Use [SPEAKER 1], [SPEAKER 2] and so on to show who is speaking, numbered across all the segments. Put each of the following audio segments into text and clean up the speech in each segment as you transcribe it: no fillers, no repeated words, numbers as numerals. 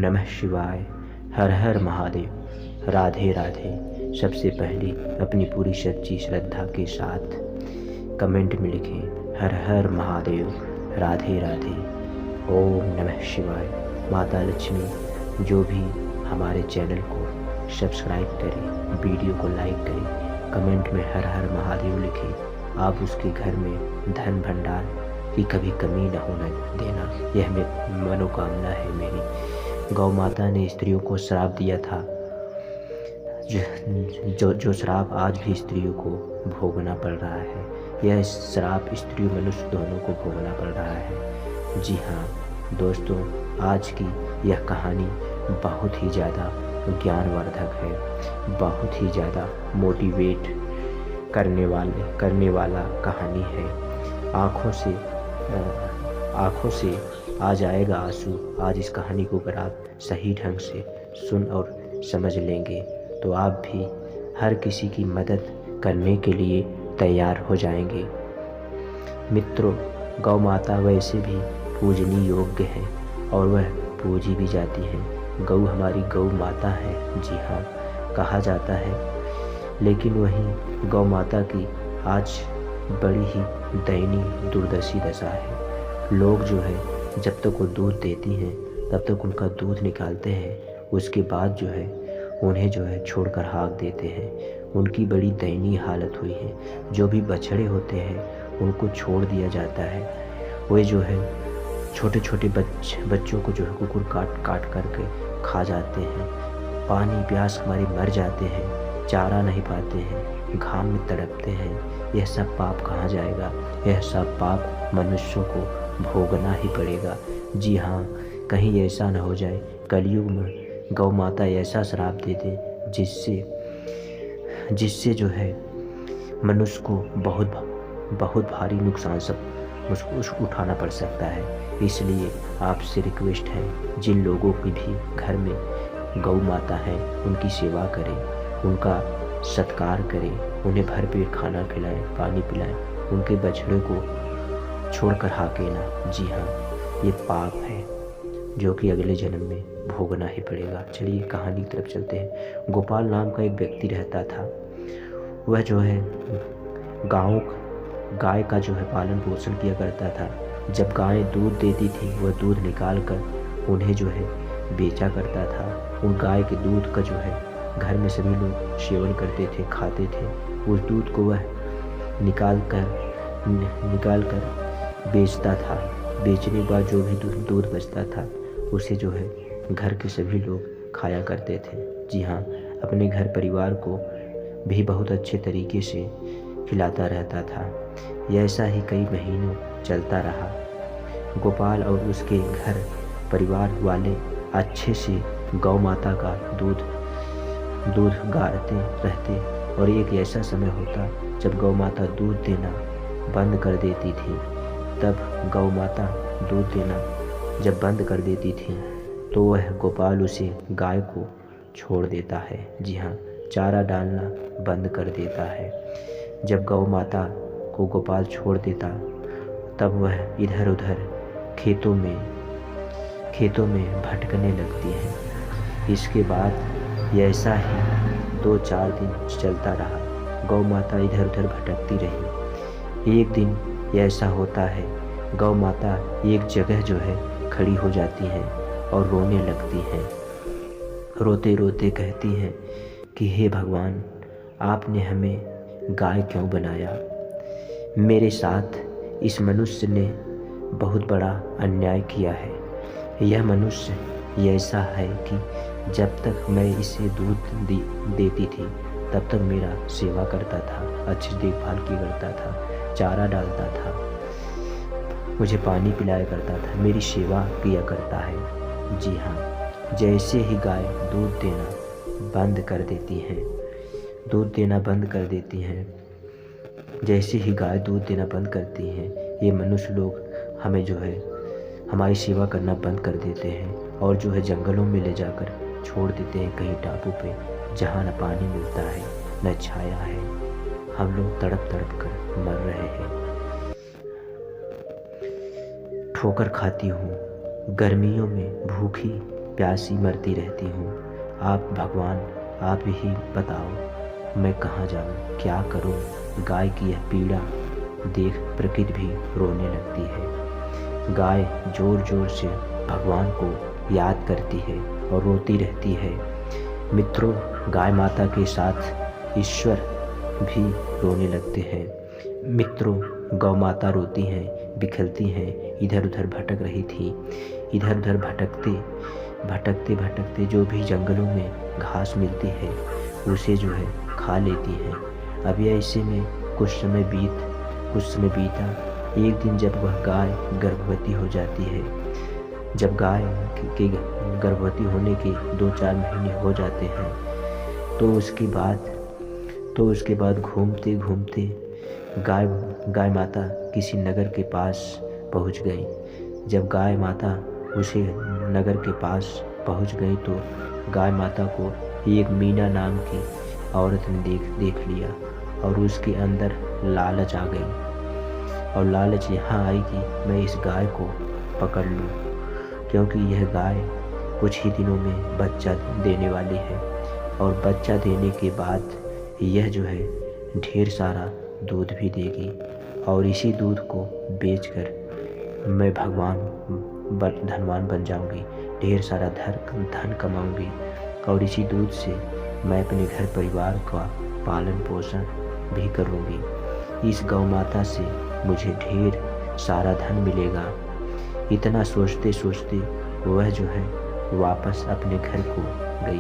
[SPEAKER 1] नमः शिवाय। हर हर महादेव। राधे राधे। सबसे पहले अपनी पूरी सच्ची श्रद्धा के साथ कमेंट में लिखें हर हर महादेव, राधे राधे, ओम नमः शिवाय। माता लक्ष्मी जो भी हमारे चैनल को सब्सक्राइब करे, वीडियो को लाइक करे, कमेंट में हर हर महादेव लिखें, आप उसके घर में धन भंडार की कभी कमी न होने देना, यह मनोकामना है मेरी। गौ माता ने स्त्रियों को श्राप दिया था, जो श्राप आज भी स्त्रियों को भोगना पड़ रहा है। यह श्राप स्त्री मनुष्य दोनों को भोगना पड़ रहा है। जी हाँ दोस्तों, आज की यह कहानी बहुत ही ज़्यादा ज्ञानवर्धक है, बहुत ही ज़्यादा मोटिवेट करने वाला कहानी है। आँखों से आ जाएगा आंसू। आज इस कहानी को अगर आप सही ढंग से सुन और समझ लेंगे तो आप भी हर किसी की मदद करने के लिए तैयार हो जाएंगे। मित्रों, गौ माता वैसे भी पूजनीय योग्य है और वह पूजी भी जाती है। गौ हमारी गौ माता है, जी हाँ कहा जाता है। लेकिन वहीं गौ माता की आज बड़ी ही दयनीय दुर्दशी दशा है। लोग जो है जब तक वो दूध देती हैं तब तक उनका दूध निकालते हैं, उसके बाद जो है उन्हें जो है छोड़कर हाँक देते हैं। उनकी बड़ी दयनीय हालत हुई है। जो भी बछड़े होते हैं उनको छोड़ दिया जाता है। वे जो है छोटे छोटे बच्चों को जो है कुकुर काट करके खा जाते हैं। पानी प्यास हमारे मर जाते हैं, चारा नहीं पाते हैं, घाम में तड़पते हैं। यह सब पाप कहाँ जाएगा? यह सब पाप मनुष्यों को भोगना ही पड़ेगा। जी हाँ, कहीं ऐसा न हो जाए कलयुग में गौ माता ऐसा श्राप दे दे जिससे जो है मनुष्य को बहुत भारी नुकसान सब उसको उठाना पड़ सकता है। इसलिए आपसे रिक्वेस्ट है, जिन लोगों की भी घर में गौ माता है उनकी सेवा करें, उनका सत्कार करें, उन्हें भरपेट खाना खिलाएं, पानी पिलाएं, उनके बछड़े को छोड़कर हाके ना। जी हाँ, ये पाप है जो कि अगले जन्म में भोगना ही पड़ेगा। चलिए कहानी की तरफ चलते हैं। गोपाल नाम का एक व्यक्ति रहता था। वह जो है गाय का जो है पालन पोषण किया करता था। जब गायें दूध देती थी वह दूध निकाल कर उन्हें जो है बेचा करता था। उन गाय के दूध का जो है घर में सभी लोग सेवन करते थे, खाते थे। उस दूध को वह निकाल कर बेचता था। बेचने के बाद जो भी दूध बचता था उसे जो है घर के सभी लोग खाया करते थे। जी हाँ, अपने घर परिवार को भी बहुत अच्छे तरीके से खिलाता रहता था। यह ऐसा ही कई महीनों चलता रहा। गोपाल और उसके घर परिवार वाले अच्छे से गौ माता का दूध गारते रहते। और एक ऐसा समय होता जब गौ माता दूध देना बंद कर देती थी। तब गौ माता दूध देना जब बंद कर देती थी तो वह गोपाल उसे गाय को छोड़ देता है। जी हाँ, चारा डालना बंद कर देता है। जब गौ माता को गोपाल छोड़ देता तब वह इधर उधर खेतों में भटकने लगती है। इसके बाद ऐसा ही 2-4 दिन चलता रहा। गौ माता इधर उधर भटकती रही। एक दिन ऐसा होता है, गौ माता एक जगह जो है खड़ी हो जाती हैं और रोने लगती हैं। रोते रोते कहती हैं कि हे भगवान, आपने हमें गाय क्यों बनाया? मेरे साथ इस मनुष्य ने बहुत बड़ा अन्याय किया है। यह मनुष्य ऐसा है कि जब तक मैं इसे दूध देती थी तब तक मेरा सेवा करता था, अच्छी देखभाल की करता था, चारा डालता था, मुझे पानी पिलाया करता था, मेरी सेवा किया करता है। जी हाँ, जैसे ही गाय दूध देना बंद कर देती हैं, जैसे ही गाय दूध देना बंद करती हैं, ये मनुष्य लोग हमें जो है हमारी सेवा करना बंद कर देते हैं और जो है जंगलों में ले जाकर छोड़ देते हैं, कहीं टापू पे जहाँ न पानी मिलता है न छाया है। हम लोग तड़प कर मर रहे हैं। ठोकर खाती हूँ गर्मियों में भूखी प्यासी मरती रहती हूँ। आप भगवान, आप ही बताओ मैं कहाँ जाऊँ, क्या करूँ। गाय की यह पीड़ा देख प्रकृति भी रोने लगती है। गाय ज़ोर ज़ोर से भगवान को याद करती है और रोती रहती है। मित्रों, गाय माता के साथ ईश्वर भी रोने लगते हैं। मित्रों, गौ माता रोती हैं, बिखरती हैं, इधर उधर भटक रही थी। इधर उधर भटकते भटकते भटकते जो भी जंगलों में घास मिलती है उसे जो है खा लेती हैं। अब ऐसे में कुछ समय बीता। एक दिन जब वह गाय गर्भवती हो जाती है, जब गाय के गर्भवती होने के 2-4 महीने हो जाते हैं, तो उसके बाद घूमते घूमते गाय माता किसी नगर के पास पहुंच गई। जब गाय माता उसे नगर के पास पहुंच गई तो गाय माता को एक मीना नाम की औरत ने देख लिया और उसके अंदर लालच आ गई। और लालच यहाँ आई कि मैं इस गाय को पकड़ लूँ, क्योंकि यह गाय कुछ ही दिनों में बच्चा देने वाली है और बच्चा देने के बाद यह जो है ढेर सारा दूध भी देगी और इसी दूध को बेचकर मैं धनवान बन जाऊंगी, ढेर सारा धन कमाऊंगी और इसी दूध से मैं अपने घर परिवार का पालन पोषण भी करूंगी। इस गौ माता से मुझे ढेर सारा धन मिलेगा। इतना सोचते सोचते वह जो है वापस अपने घर को गई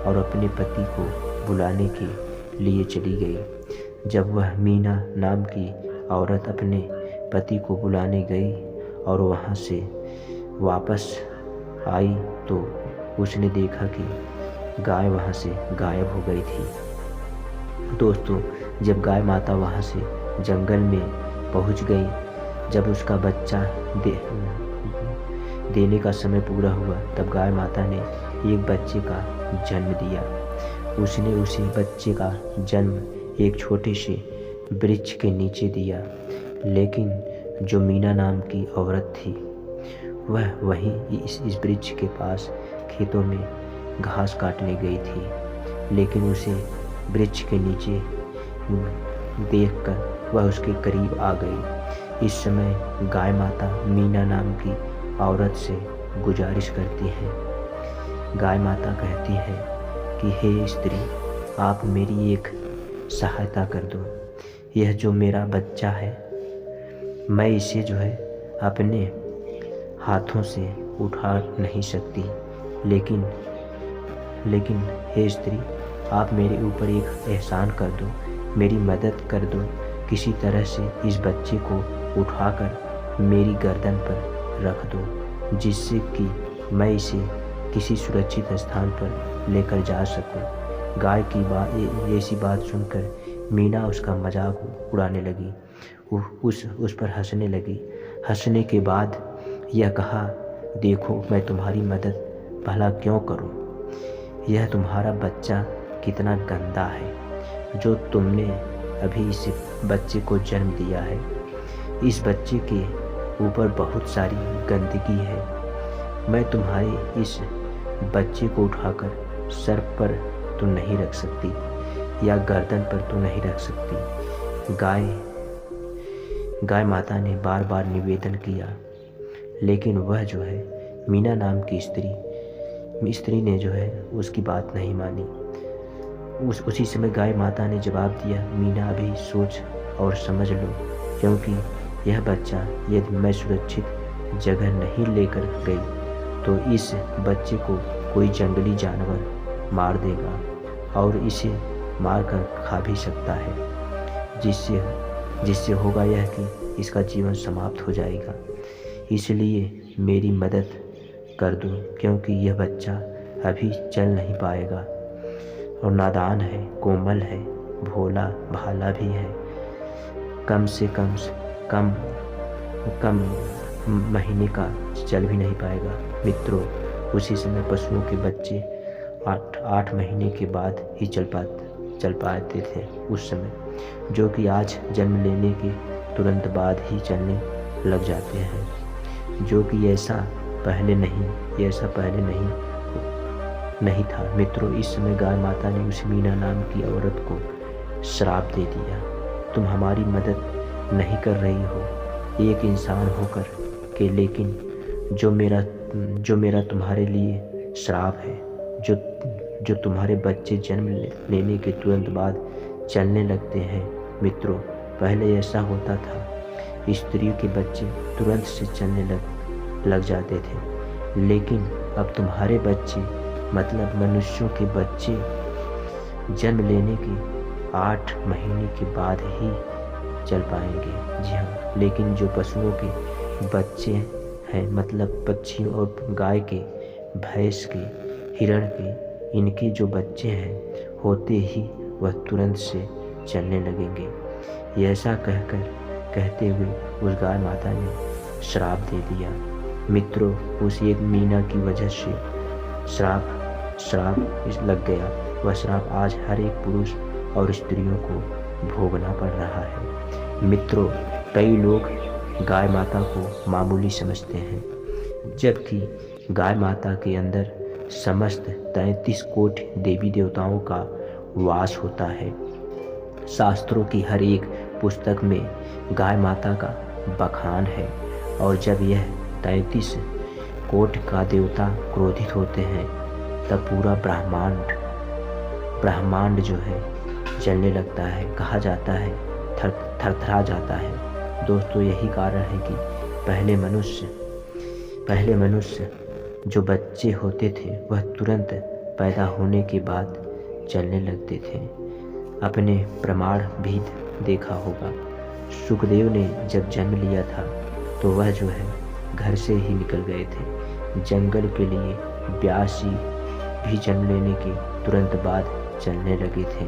[SPEAKER 1] और अपने पति को बुलाने के लिए चली गई। जब वह मीना नाम की औरत अपने पति को बुलाने गई और वहाँ से वापस आई तो उसने देखा कि गाय वहाँ से गायब हो गई थी। दोस्तों, जब गाय माता वहाँ से जंगल में पहुँच गई, जब उसका बच्चा देने का समय पूरा हुआ, तब गाय माता ने एक बच्चे का जन्म दिया। उसने उसी बच्चे का जन्म एक छोटे से वृक्ष के नीचे दिया। लेकिन जो मीना नाम की औरत थी वह वहीं इस वृक्ष के पास खेतों में घास काटने गई थी, लेकिन उसे वृक्ष के नीचे देखकर वह उसके करीब आ गई। इस समय गाय माता मीना नाम की औरत से गुजारिश करती है। गाय माता कहती है कि हे स्त्री, आप मेरी एक सहायता कर दो। यह जो मेरा बच्चा है मैं इसे जो है अपने हाथों से उठा नहीं सकती, लेकिन हे स्त्री, आप मेरे ऊपर एक एहसान कर दो, मेरी मदद कर दो। किसी तरह से इस बच्चे को उठाकर मेरी गर्दन पर रख दो, जिससे कि मैं इसे किसी सुरक्षित स्थान पर लेकर जा सकूं। गाय की ऐसी बात सुनकर मीना उसका मजाक उड़ाने लगी, उस पर हंसने लगी। हंसने के बाद यह कहा, देखो मैं तुम्हारी मदद भला क्यों करूं? यह तुम्हारा बच्चा कितना गंदा है जो तुमने अभी इस बच्चे को जन्म दिया है। इस बच्चे के ऊपर बहुत सारी गंदगी है। मैं तुम्हारे इस बच्चे को उठाकर सर पर तो नहीं रख सकती या गर्दन पर तो नहीं रख सकती। गाय माता ने बार बार निवेदन किया, लेकिन वह जो है मीना नाम की स्त्री ने जो है उसकी बात नहीं मानी। उसी समय गाय माता ने जवाब दिया, मीना अभी सोच और समझ लो, क्योंकि यह बच्चा यदि मैं सुरक्षित जगह नहीं लेकर गई तो इस बच्चे को कोई जंगली जानवर मार देगा और इसे मारकर खा भी सकता है, जिससे होगा यह कि इसका जीवन समाप्त हो जाएगा। इसलिए मेरी मदद कर दो, क्योंकि यह बच्चा अभी चल नहीं पाएगा और नादान है, कोमल है, भोला भाला भी है। कम से कम महीने का चल भी नहीं पाएगा। मित्रों, उसी समय पशुओं के बच्चे 8 महीने के बाद ही चल पाते थे उस समय, जो कि आज जन्म लेने के तुरंत बाद ही चलने लग जाते हैं, जो कि ऐसा पहले नहीं नहीं था। मित्रों, इस समय गाय माता ने उस मीना नाम की औरत को श्राप दे दिया। तुम हमारी मदद नहीं कर रही हो एक इंसान होकर के, लेकिन जो मेरा तुम्हारे लिए श्राप है, जो जो तुम्हारे बच्चे जन्म लेने के तुरंत बाद चलने लगते हैं। मित्रों, पहले ऐसा होता था, स्त्रियों के बच्चे तुरंत से चलने लग जाते थे, लेकिन अब तुम्हारे बच्चे मतलब मनुष्यों के बच्चे जन्म लेने के 8 महीने के बाद ही चल पाएंगे। जी हाँ, लेकिन जो पशुओं के बच्चे हैं मतलब पक्षियों और गाय के, भैंस के, हिरण के, इनके जो बच्चे हैं होते ही वह तुरंत से चलने लगेंगे। ऐसा कहते हुए उस गाय माता ने श्राप दे दिया। मित्रों, उस एक मीना की वजह से श्राप लग गया। वह श्राप आज हर एक पुरुष और स्त्रियों को भोगना पड़ रहा है। मित्रों, कई लोग गाय माता को मामूली समझते हैं, जबकि गाय माता के अंदर समस्त 33 कोटि देवी देवताओं का वास होता है। शास्त्रों की हर एक पुस्तक में गाय माता का बखान है, और जब यह 33 कोटि का देवता क्रोधित होते हैं तब पूरा ब्रह्मांड जो है जलने लगता है। कहा जाता है थरथरा जाता है। दोस्तों, यही कारण है कि पहले मनुष्य जो बच्चे होते थे वह तुरंत पैदा होने के बाद चलने लगते थे। अपने प्रमाण भी देखा होगा। सुखदेव ने जब जन्म लिया था तो वह जो है घर से ही निकल गए थे जंगल के लिए। व्यास जी भी जन्म लेने के तुरंत बाद चलने लगे थे।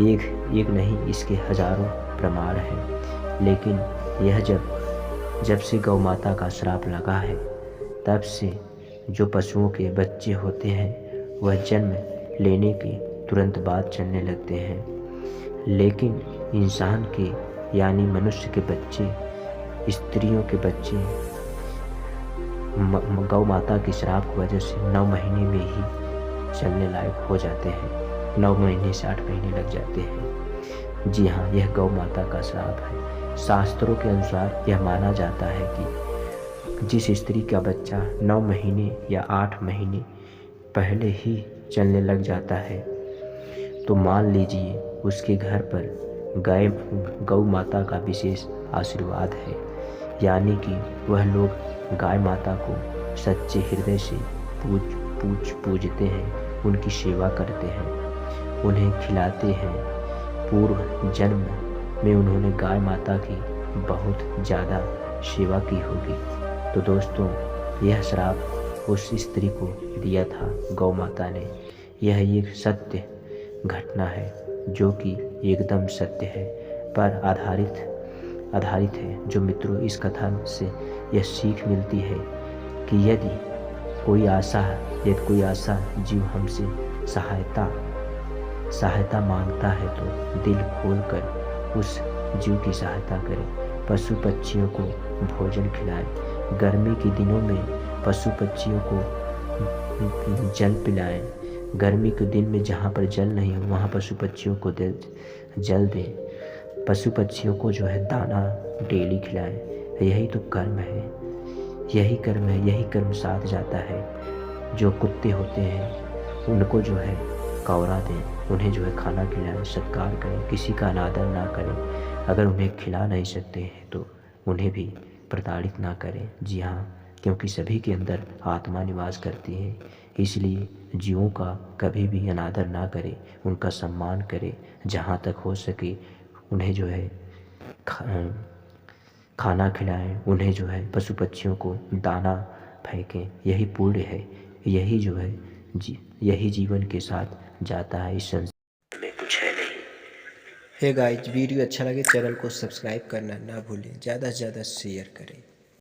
[SPEAKER 1] एक नहीं, इसके हजारों प्रमाण हैं। लेकिन यह जब से गौ माता का श्राप लगा है, तब से जो पशुओं के बच्चे होते हैं वह जन्म लेने के तुरंत बाद चलने लगते हैं, लेकिन इंसान के यानी मनुष्य के बच्चे, स्त्रियों के बच्चे गौ माता के श्राप की वजह से 9 महीने में ही चलने लायक हो जाते हैं। 9 महीने से 8 महीने लग जाते हैं। जी हाँ, यह गौ माता का श्राप है। शास्त्रों के अनुसार यह माना जाता है कि जिस स्त्री का बच्चा 9 महीने या 8 महीने पहले ही चलने लग जाता है, तो मान लीजिए उसके घर पर गौ माता का विशेष आशीर्वाद है, यानी कि वह लोग गाय माता को सच्चे हृदय से पूजते हैं, उनकी सेवा करते हैं, उन्हें खिलाते हैं। पूर्व जन्म में उन्होंने गाय माता की बहुत ज़्यादा सेवा की होगी। तो दोस्तों, यह श्राप उस स्त्री को दिया था गौ माता ने। यह एक सत्य घटना है जो कि एकदम सत्य है पर आधारित है। जो मित्रों, इस कथा से यह सीख मिलती है कि यदि कोई आशा जीव हमसे सहायता मांगता है तो दिल खोलकर उस जीव की सहायता करें। पशु पक्षियों को भोजन खिलाएं। गर्मी के दिनों में पशु पक्षियों को जल पिलाएं। गर्मी के दिन में जहाँ पर जल नहीं हो वहाँ पशु पक्षियों को जल दें। पशु पक्षियों को जो है दाना डेली खिलाएं। यही तो कर्म है, यही कर्म साथ जाता है। जो कुत्ते होते हैं उनको जो है कौरा दें, उन्हें जो है खाना खिलाएं, सत्कार करें, किसी का अनादर ना करें। अगर उन्हें खिला नहीं सकते हैं तो उन्हें भी प्रताड़ित ना करें। जी हाँ, क्योंकि सभी के अंदर आत्मा निवास करती है, इसलिए जीवों का कभी भी अनादर ना करें, उनका सम्मान करें। जहाँ तक हो सके उन्हें जो है खाना खिलाएं, उन्हें जो है पशु पक्षियों को दाना फेंकें। यही पुण्य है, यही जो है यही जीवन के साथ जाता है। इस संसार में कुछ है नहीं।
[SPEAKER 2] हे गाइस, वीडियो अच्छा लगे चैनल को सब्सक्राइब करना ना भूलें, ज़्यादा से ज़्यादा शेयर करें।